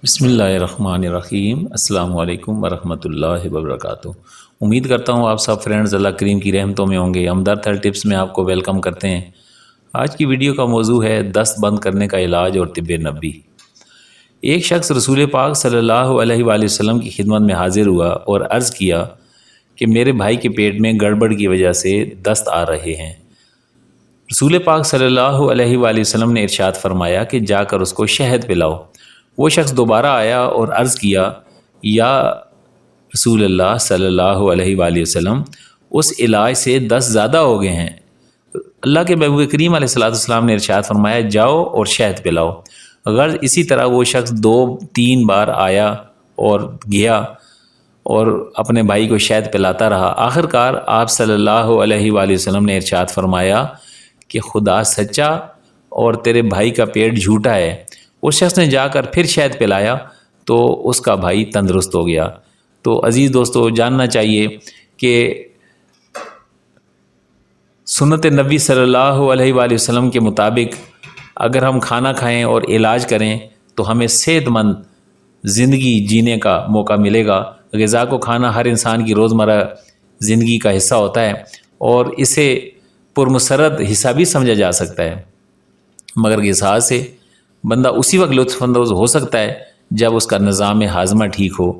بسم اللہ الرحمن الرحیم۔ السلام علیکم ورحمۃ اللہ وبرکاتہ۔ امید کرتا ہوں آپ سب فرینڈز اللہ کریم کی رحمتوں میں ہوں گے۔ ہمدرد ہیلتھ ٹپس میں آپ کو ویلکم کرتے ہیں۔ آج کی ویڈیو کا موضوع ہے دست بند کرنے کا علاج اور طب نبوی۔ ایک شخص رسول پاک صلی اللہ علیہ وآلہ وسلم کی خدمت میں حاضر ہوا اور عرض کیا کہ میرے بھائی کے پیٹ میں گڑبڑ کی وجہ سے دست آ رہے ہیں۔ رسول پاک صلی اللہ علیہ وآلہ وسلم نے ارشاد فرمایا کہ جا کر اس کو شہد پلاؤ۔ وہ شخص دوبارہ آیا اور عرض کیا یا رسول اللہ صلی اللہ علیہ وآلہ وسلم، اس علاج سے دست زیادہ ہو گئے ہیں۔ اللہ کے محبوب کریم علیہ السلام نے ارشاد فرمایا جاؤ اور شہد پلاؤ۔ غرض اسی طرح وہ شخص 2-3 بار آیا اور گیا اور اپنے بھائی کو شہد پلاتا رہا۔ آخر کار آپ صلی اللہ علیہ وآلہ وسلم نے ارشاد فرمایا کہ خدا سچا اور تیرے بھائی کا پیٹ جھوٹا ہے۔ اس شخص نے جا کر پھر شہد پلایا تو اس کا بھائی تندرست ہو گیا۔ تو عزیز دوستو، جاننا چاہیے کہ سنت نبی صلی اللہ علیہ وآلہ وسلم کے مطابق اگر ہم کھانا کھائیں اور علاج کریں تو ہمیں صحت مند زندگی جینے کا موقع ملے گا۔ غذا کو کھانا ہر انسان کی روزمرہ زندگی کا حصہ ہوتا ہے اور اسے پرمسرت حصہ بھی سمجھا جا سکتا ہے، مگر غذا سے بندہ اسی وقت لطف اندوز ہو سکتا ہے جب اس کا نظام ہاضمہ ٹھیک ہو،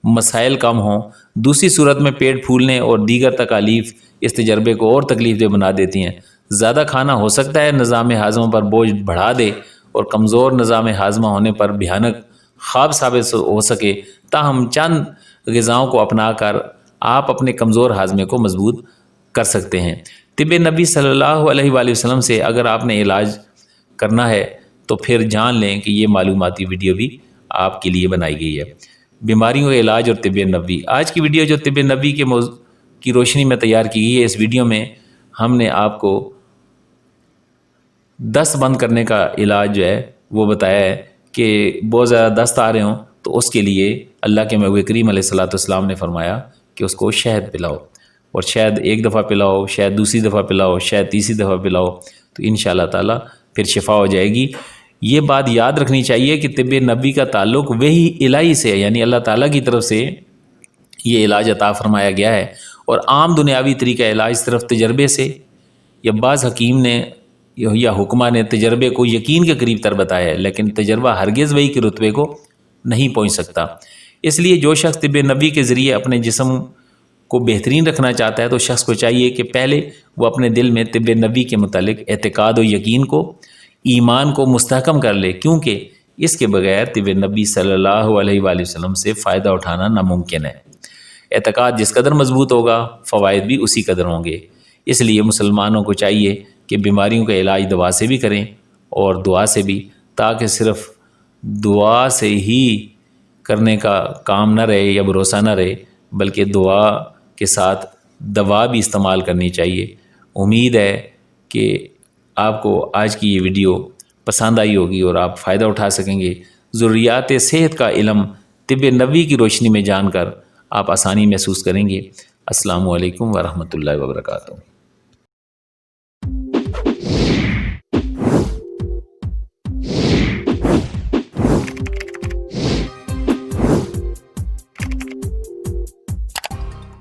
مسائل کم ہوں۔ دوسری صورت میں پیٹ پھولنے اور دیگر تکالیف اس تجربے کو اور تکلیف دہ بنا دیتی ہیں۔ زیادہ کھانا ہو سکتا ہے نظام ہاضمہ پر بوجھ بڑھا دے اور کمزور نظام ہاضمہ ہونے پر بھیانک خواب ثابت ہو سکے۔ تاہم چند غذاؤں کو اپنا کر آپ اپنے کمزور ہاضمے کو مضبوط کر سکتے ہیں۔ طب نبی صلی اللہ علیہ وآلہ وسلم سے اگر آپ نے علاج کرنا ہے تو پھر جان لیں کہ یہ معلوماتی ویڈیو بھی آپ کے لیے بنائی گئی ہے۔ بیماریوں کا علاج اور طب نبوی۔ آج کی ویڈیو جو طب نبوی کے موضوع کی روشنی میں تیار کی گئی ہے، اس ویڈیو میں ہم نے آپ کو دست بند کرنے کا علاج جو ہے وہ بتایا ہے کہ بہت زیادہ دست آ رہے ہوں تو اس کے لیے اللہ کے محبوب کریم علیہ السلام نے فرمایا کہ اس کو شہد پلاؤ، اور شہد ایک دفعہ پلاؤ، شہد دوسری دفعہ پلاؤ، شہد تیسری دفعہ پلاؤ، تو انشاءاللہ تعالیٰ پھر شفا ہو جائے گی۔ یہ بات یاد رکھنی چاہیے کہ طب نبوی کا تعلق وحی الہی سے ہے، یعنی اللہ تعالیٰ کی طرف سے یہ علاج عطا فرمایا گیا ہے، اور عام دنیاوی طریقہ علاج صرف تجربے سے یا بعض حکیم نے یا حکمہ نے تجربے کو یقین کے قریب تر بتایا ہے، لیکن تجربہ ہرگز وحی کے رتبے کو نہیں پہنچ سکتا۔ اس لیے جو شخص طب نبوی کے ذریعے اپنے جسم کو بہترین رکھنا چاہتا ہے تو شخص کو چاہیے کہ پہلے وہ اپنے دل میں طب نبوی کے متعلق اعتقاد و یقین کو، ایمان کو مستحکم کر لے، کیونکہ اس کے بغیر طب نبوی صلی اللہ علیہ وآلہ وسلم سے فائدہ اٹھانا ناممکن ہے۔ اعتقاد جس قدر مضبوط ہوگا فوائد بھی اسی قدر ہوں گے۔ اس لیے مسلمانوں کو چاہیے کہ بیماریوں کا علاج دعا سے بھی کریں اور دعا سے بھی، تاکہ صرف دعا سے ہی کرنے کا کام نہ رہے یا بھروسہ نہ رہے، بلکہ دعا کے ساتھ دوا بھی استعمال کرنی چاہیے۔ امید ہے کہ آپ کو آج کی یہ ویڈیو پسند آئی ہوگی اور آپ فائدہ اٹھا سکیں گے۔ ضروریات صحت کا علم طب نبوی کی روشنی میں جان کر آپ آسانی محسوس کریں گے۔ السلام علیکم ورحمۃ اللہ وبرکاتہ۔